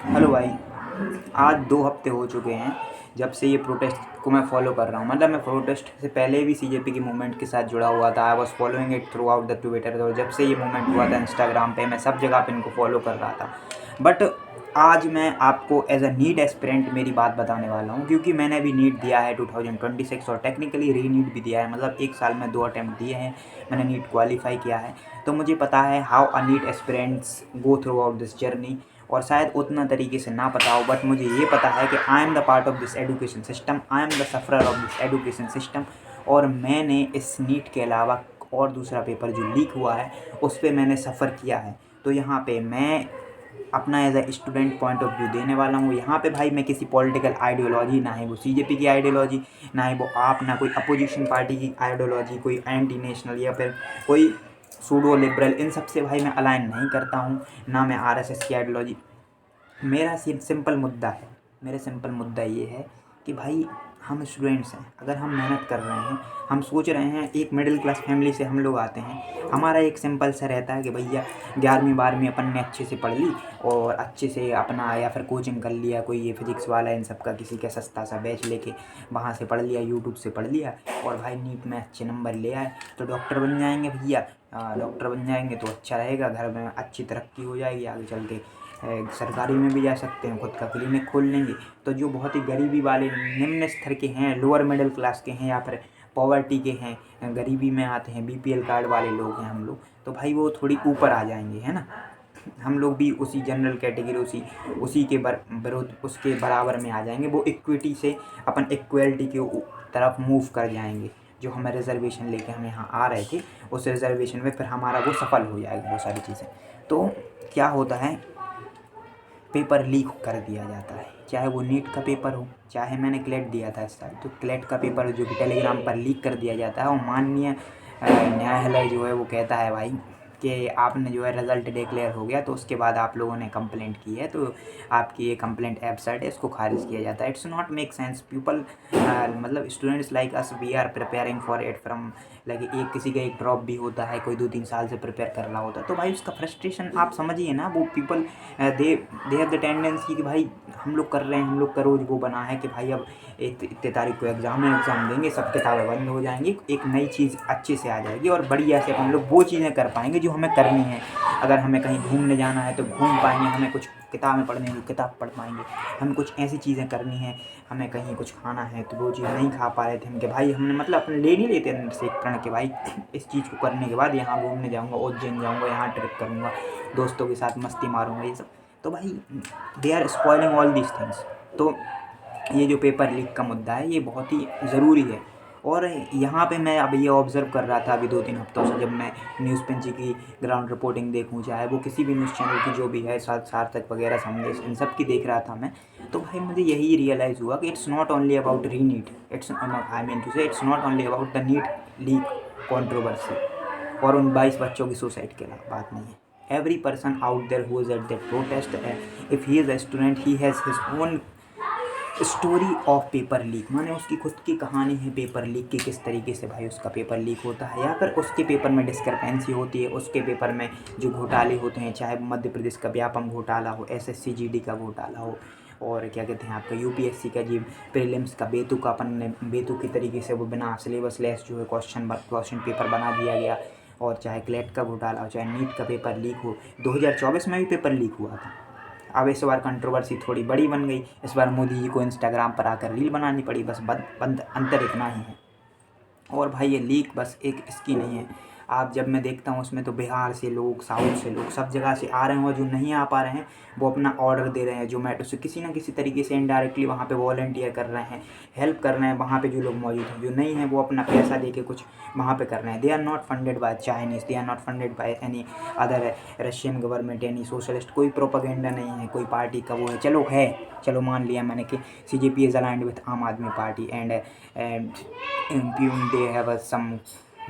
Hello भाई। आज 2 हफ्ते हो चुके हैं जब से ये प्रोटेस्ट को मैं फॉलो कर रहा हूँ। मतलब मैं प्रोटेस्ट से पहले भी सीजेपी की मूवमेंट के साथ जुड़ा हुआ था। I was following it through out the Twitter. और जब से ये मूवमेंट हुआ था इंस्टाग्राम पे, मैं सब जगह पे इनको फॉलो कर रहा था। बट आज मैं आपको एज अ नीट एस्पिरेंट मेरी बात बताने वाला हूँ, क्योंकि मैंने भी नीट दिया है 2026 और टेक्निकली री नीट भी दिया है। मतलब एक साल में 2 अटैम्प्ट दिए हैं, मैंने नीट क्वालिफाई किया है। तो मुझे पता है how a NEET aspirants go throughout this journey. और शायद उतना तरीके से ना पता हो, बट मुझे ये पता है कि I am the part of this education system, I am the sufferer of this education system. और मैंने इस नीट के अलावा और दूसरा पेपर जो लीक हुआ है उस पर मैंने सफ़र किया है। तो यहाँ पे मैं अपना as a student point of view देने वाला हूँ। यहाँ पे भाई मैं किसी पॉलिटिकल आइडियोलॉजी, ना ही वो सीजेपी की आइडियोलॉजी, ना ही वो आप, ना कोई अपोजिशन पार्टी की आइडियोलॉजी, कोई एंटी नेशनल या फिर कोई सूडो लिबरल, इन सब से भाई मैं अलाइन नहीं करता हूँ। ना मैं आरएसएस की आइडियोलॉजी। मेरा सिंपल मुद्दा है, मेरा सिंपल मुद्दा ये है कि भाई हम स्टूडेंट्स हैं, अगर हम मेहनत कर रहे हैं, हम सोच रहे हैं, एक मिडिल क्लास फैमिली से हम लोग आते हैं। हमारा एक सिंपल सा रहता है कि भैया 11वीं 12वीं अपन ने अच्छे से पढ़ ली और अच्छे से अपना या फिर कोचिंग कर लिया, कोई ये फिजिक्स वाला इन सब का किसी का सस्ता सा बैच लेके वहाँ से पढ़ लिया, यूट्यूब से पढ़ लिया, और भाई नीट में अच्छे नंबर ले आए तो डॉक्टर बन जाएंगे भैया। डॉक्टर बन जाएंगे तो अच्छा रहेगा, घर में अच्छी तरक्की हो जाएगी, आगे चल के सरकारी में भी जा सकते हैं, खुद का क्लिनिक खोल लेंगे। तो जो बहुत ही गरीबी वाले निम्न स्तर के हैं, लोअर मिडिल क्लास के हैं या फिर पॉवर्टी के हैं, गरीबी में आते हैं, बीपीएल कार्ड वाले लोग हैं हम लोग, तो भाई वो थोड़ी ऊपर आ जाएंगे, है ना। हम लोग भी उसी जनरल कैटेगरी, उसी के विरोध, उसके बराबर में आ जाएंगे। वो इक्विटी से अपन इक्वलिटी की तरफ मूव कर जाएंगे। जो हमें रिजर्वेशन लेके हम यहाँ आ रहे थे, उस रिजर्वेशन में फिर हमारा वो सफल हो जाएगी वो सारी चीज़ें। तो क्या होता है, पेपर लीक कर दिया जाता है, चाहे वो नीट का पेपर हो, चाहे मैंने क्लेट दिया था इस साल, तो क्लेट का पेपर जो कि टेलीग्राम पर लीक कर दिया जाता है। और माननीय न्यायालय जो है वो कहता है भाई कि आपने जो है रिज़ल्ट डिक्लेयर हो गया, तो उसके बाद आप लोगों ने कंप्लेंट की है, तो आपकी ये कंप्लेंट एब्सर्ड है, इसको खारिज किया जाता है। It's not make sense people. मतलब students like us, we are preparing for it from, like एक किसी का एक ड्रॉप भी होता है, कोई 2-3 साल से प्रिपेयर कर रहा होता है, तो भाई उसका फ्रस्ट्रेशन आप समझिए ना। वो people they they have the tendency कि भाई हम लोग कर रहे हैं, हम लोग का रोज़ वो बना है कि भाई अब इतने तारीख को एग्ज़ाम देंगे, सब किताबें बंद हो जाएंगी, एक नई चीज़ अच्छे से आ जाएगी और बढ़िया से हम लोग वो चीज़ें कर पाएंगे जो हमें करनी है। अगर हमें कहीं घूमने जाना है तो घूम पाएंगे, हमें कुछ किताबें पढ़नी है तो किताब पढ़ पाएंगे, हमें कुछ ऐसी चीज़ें करनी है, हमें कहीं कुछ खाना है तो वो चीज़ नहीं खा पा रहे थे हम, कि भाई हमने मतलब अपने ले नहीं लेते अंदर से एक प्रण कि भाई इस चीज़ को करने के बाद यहाँ घूमने जाऊँगा, उज्जैन जाऊँगा, यहाँ ट्रिप करूँगा, दोस्तों के साथ मस्ती मारूँगा, ये सब। तो भाई they are spoiling all these things. तो ये जो पेपर लीक का मुद्दा है ये बहुत ही ज़रूरी है। और यहाँ पे मैं अब ये ऑब्ज़र्व कर रहा था अभी 2-3 हफ्तों से, जब मैं न्यूज़ पंच की ग्राउंड रिपोर्टिंग देखूँ, चाहे वो किसी भी न्यूज़ चैनल की जो भी है, सार्थक वगैरह, संदेश, इन सब की देख रहा था मैं, तो भाई मुझे यही रियलाइज़ हुआ कि it's not only about re NEET, it's I mean to say it's not only about the NEET leak controversy और उन 22 बच्चों की सुसाइड के बात नहीं है। Every person out there who is at that protest, if he is a student, he has his own story of paper leak. माने उसकी खुद की कहानी है पेपर लीक की, किस तरीके से भाई उसका पेपर लीक होता है, या फिर उसके पेपर में डिस्क्रिपेंसी होती है, उसके पेपर में जो घोटाले होते हैं, चाहे मध्य प्रदेश का व्यापम घोटाला हो, एसएससी जीडी का घोटाला हो, और क्या कहते हैं आपका यूपीएससी का जी प्रीलिम्स का बेतुकापन ने बेतुकी तरीके से वो बिना सिलेबस लेस जो है क्वेश्चन पेपर बना दिया गया, और चाहे क्लेट का घोटाला हो, चाहे नीट का पेपर लीक हो। 2024 में भी पेपर लीक हुआ था। अब इस बार कंट्रोवर्सी थोड़ी बड़ी बन गई, इस बार मोदी जी को इंस्टाग्राम पर आकर रील बनानी पड़ी, बस अंतर इतना ही है। और भाई ये लीक बस एक इसकी नहीं है। आप जब मैं देखता हूँ उसमें तो बिहार से लोग, साउथ से लोग, सब जगह से आ रहे हैं, और जो नहीं आ पा रहे हैं वो अपना ऑर्डर दे रहे हैं जोमेटो से, किसी ना किसी तरीके से इनडायरेक्टली वहाँ पे वॉलंटियर कर रहे हैं, हेल्प कर रहे हैं वहाँ पे जो लोग मौजूद हैं। जो नहीं है वो अपना पैसा दे के कुछ वहाँ पे कर रहे हैं। They are not funded by Chinese, they are not funded by any other Russian government, any socialist, कोई प्रोपागेंडा नहीं है, कोई पार्टी का वो है। चलो मान लिया मैंने कि CJP is aligned with Aam Aadmi Party and impugn they have some,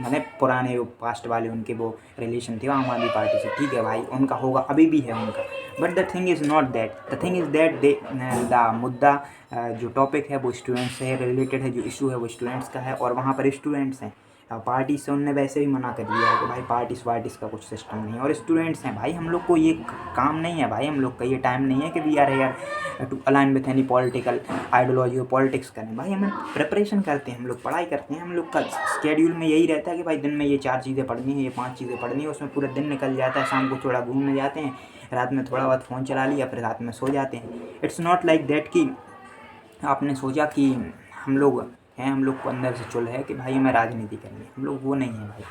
मैंने पुराने पास्ट वाले उनके वो रिलेशन थे आम आदमी पार्टी से, ठीक है भाई, उनका होगा, अभी भी है उनका। But the thing is not that, the thing is that they the मुद्दा जो टॉपिक है वो स्टूडेंट्स से रिलेटेड है, जो इशू है वो स्टूडेंट्स का है, और वहाँ पर स्टूडेंट्स हैं। पार्टी से उनने वैसे भी मना कर दिया है कि भाई पार्टीज़ का कुछ सिस्टम नहीं है। और स्टूडेंट्स हैं भाई, हम लोग को ये काम नहीं है भाई, हम लोग का ये टाइम नहीं है कि we are here to align with any political ideology और पॉलिटिक्स करें। भाई हमें प्रिपरेशन करते हैं, हम लोग पढ़ाई करते हैं, हम लोग का स्केड्यूल में यही रहता है कि भाई दिन में ये 4 चीज़ें पढ़नी है, ये 5 चीज़ें पढ़नी है, उसमें पूरा दिन निकल जाता है। शाम को थोड़ा घूमने जाते हैं, रात में थोड़ा बहुत फ़ोन चला लिया, फिर रात में सो जाते हैं। इट्स नॉट लाइक दैट कि आपने सोचा कि हम लोग हैं, हम लोग को अंदर से चुल है कि भाई हमें राजनीति करनी है, हम लोग वो नहीं है भाई।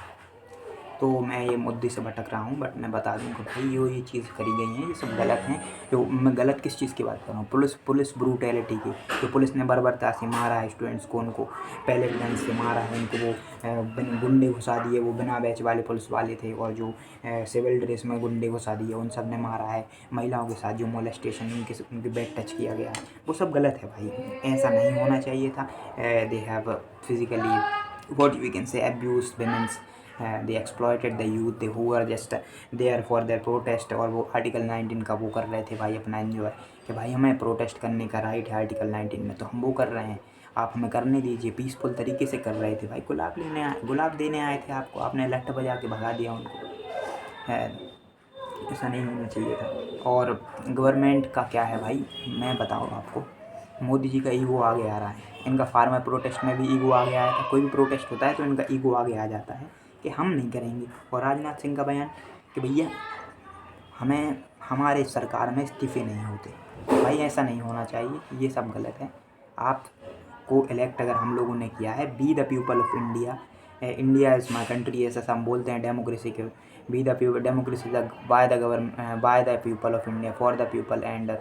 तो मैं ये मुद्दे से भटक रहा हूँ, बट मैं बता दूँ कि भाई ये चीज़ करी गई हैं, ये सब गलत हैं। जो मैं गलत किस चीज़ की बात कर रहा हूँ, पुलिस ब्रूटैलिटी की। जो पुलिस ने बर्बरता से मारा है स्टूडेंट्स को, उनको पैलेट गन से मारा है, उनको वो गुंडे घुसा दिए, वो बिना बैच वाले पुलिस वाले थे, और जो सिविल ड्रेस में गुंडे घुसा दिए उन सब ने मारा है। महिलाओं के साथ जो मोलेस्टेशन, उनके बेड टच किया गया है, वो सब गलत है भाई, ऐसा नहीं होना चाहिए था। They have physically what we can say abused women's, they exploited the youth who were just there for their protest। और वो आर्टिकल 19 का वो कर रहे थे भाई अपना एंजॉय, कि भाई हमें प्रोटेस्ट करने का राइट है आर्टिकल 19 में, तो हम वो कर रहे हैं, आप हमें करने दीजिए। पीसफुल तरीके से कर रहे थे भाई, गुलाब देने आए थे आपको, आपने लठ बजा के भगा दिया उनको। है, ऐसा नहीं होना चाहिए था। और गवर्नमेंट का क्या है भाई, मैं बताऊँ आपको, मोदी जी का ईगो आगे आ रहा है, इनका फार्मर प्रोटेस्ट में भी ईगो आगे आया था। कोई भी प्रोटेस्ट होता है तो इनका ईगो आगे आ जाता है कि हम नहीं करेंगे। और राजनाथ सिंह का बयान कि भैया हमें हमारे सरकार में इस्तीफे नहीं होते, भाई ऐसा नहीं होना चाहिए, ये सब गलत है। आपको इलेक्ट अगर हम लोगों ने किया है, be the people of India, India is my country, ऐसा हम बोलते हैं डेमोक्रेसी के, be the people, democracy by the government, by the people of India, for the people and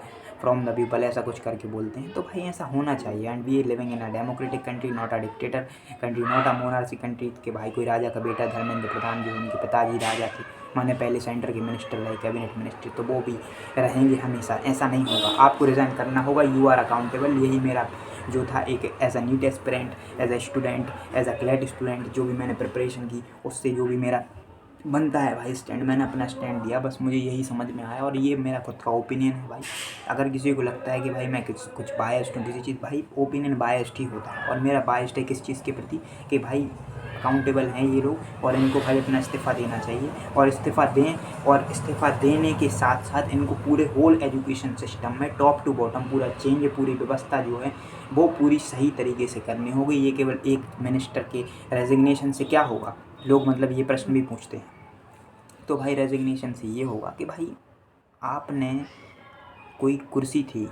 from the people, ऐसा कुछ करके बोलते हैं। तो भाई ऐसा होना चाहिए। And we living in a democratic country, not a dictator country, not a monarchy country, कि भाई कोई राजा का बेटा धर्मेंद्र प्रधान जो उनके पिताजी राजा थे, माने पहले सेंटर के मिनिस्टर रहे, कैबिनेट मिनिस्टर, तो वो भी रहेंगे हमेशा। ऐसा नहीं होगा, आपको रिज़ाइन करना होगा, यू आर अकाउंटेबल। यही मेरा जो था एक as a NEET aspirant, as a student, as a CLAT student, जो भी मैंने प्रिपरेशन की उससे जो भी मेरा बनता है भाई स्टैंड, मैंने अपना स्टैंड दिया, बस मुझे यही समझ में आया। और ये मेरा खुद का ओपिनियन है भाई। अगर किसी को लगता है कि भाई मैं कुछ बायस्ड हूँ किसी चीज़, भाई ओपिनियन बायस्ड ही होता है। और मेरा बायस्ड है किस चीज़ के प्रति, कि भाई अकाउंटेबल हैं ये लोग, और इनको भाई अपना इस्तीफ़ा देना चाहिए, और इस्तीफ़ा दें। और इस्तीफ़ा देने के साथ साथ इनको पूरे होल एजुकेशन सिस्टम में टॉप टू बॉटम पूरा चेंज, पूरी व्यवस्था जो है वो पूरी सही तरीके से करनी होगी। ये केवल एक मिनिस्टर के रेजिग्नेशन से क्या होगा, लोग मतलब ये प्रश्न भी पूछते हैं। तो भाई रेजिग्नेशन से ये होगा कि भाई आपने कोई कुर्सी थी,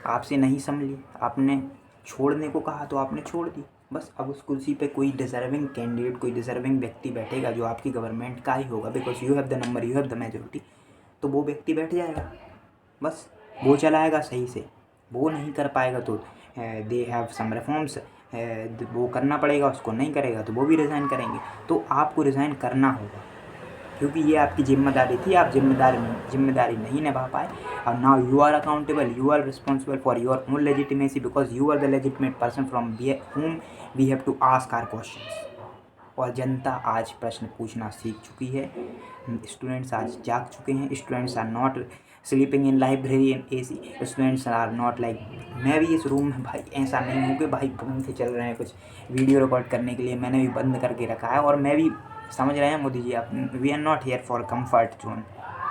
आपसे नहीं संभली, आपने छोड़ने को कहा तो आपने छोड़ दी, बस। अब उस कुर्सी पे कोई डिज़र्विंग कैंडिडेट, कोई डिज़र्विंग व्यक्ति बैठेगा जो आपकी गवर्नमेंट का ही होगा, because you have the number, you have the majority, तो वो व्यक्ति बैठ जाएगा, बस। वो चलाएगा सही से, वो नहीं कर पाएगा तो दे हैव सम रिफॉर्म्स, वो करना पड़ेगा, उसको नहीं करेगा तो वो भी रिज़ाइन करेंगे। तो आपको रिज़ाइन करना होगा, क्योंकि ये आपकी जिम्मेदारी थी, आप जिम्मेदारी नहीं निभा पाए। और now you are accountable, you are responsible for your own legitimacy, because you are the legitimate person from whom we have to ask our questions. और जनता आज प्रश्न पूछना सीख चुकी है, स्टूडेंट्स आज जाग चुके हैं। Students are not sleeping in library and AC, students are not like, मैं भी इस रूम में भाई ऐसा नहीं हूँ कि भाई पंखे चल रहे हैं कुछ वीडियो रिकॉर्ड करने के लिए, मैंने भी बंद करके रखा है। और मैं भी समझ रहे हैं मोदी जी, आप, we are not here for comfort zone,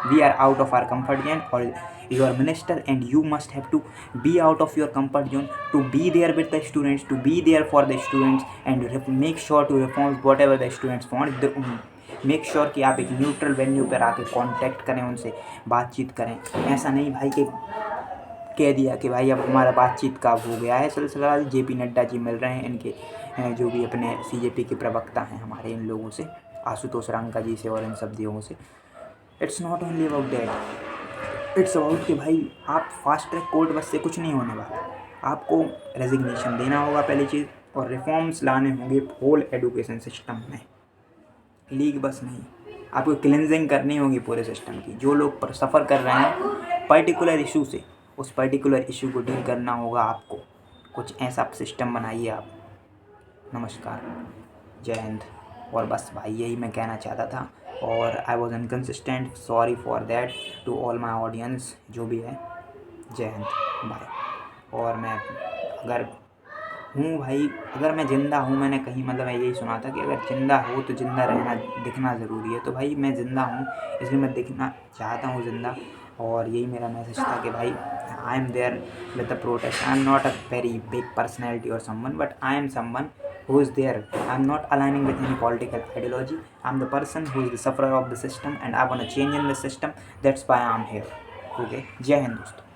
we are out of our comfort zone. और your minister and you must have to be out of your comfort zone to be there with the students, to be there for the students and make sure to reform whatever the students want। Make sure कि आप एक neutral venue पर आके contact करें, उनसे बातचीत करें। ऐसा नहीं भाई कि कह दिया कि भाई अब हमारा बातचीत का हो गया है सिलसिला। JP नड्डा जी मिल रहे हैं इनके जो भी अपने CJP के प्रवक्ता हैं हमारे, इन लोगों से, आशुतोष रांका जी से और इन सब लोगों से। It's not only about that, it's about कि भाई आप फास्ट ट्रैक कोर्ट बस से कुछ नहीं होने वाला, आपको रेजिग्नेशन देना होगा पहली चीज़, और रिफॉर्म्स लाने होंगे होल एजुकेशन सिस्टम में, लीग बस नहीं, आपको क्लिनजिंग करनी होगी पूरे सिस्टम की। जो लोग सफ़र कर रहे हैं पर्टिकुलर इशू से, उस पर्टिकुलर इशू को डील करना होगा आपको। कुछ ऐसा सिस्टम बनाइए आप। नमस्कार, जय हिंद। और बस भाई यही मैं कहना चाहता था, और I was inconsistent, sorry for that to all my audience, जो भी है। जय हिंद, बाय। और मैं अगर हूँ भाई, अगर मैं ज़िंदा हूँ, मैंने कहीं मतलब मैं यही सुना था कि अगर ज़िंदा हो तो ज़िंदा रहना दिखना ज़रूरी है। तो भाई मैं ज़िंदा हूँ, इसलिए मैं दिखना चाहता हूँ ज़िंदा। और यही मेरा मैसेज था कि भाई I am there with the protest. I am not a very big personality और someone, but I am someone who is there. I'm not aligning with any political ideology. I'm the person who is the sufferer of the system and I want to change in the system. That's why I'm here. Okay, जय हिंद दोस्तों।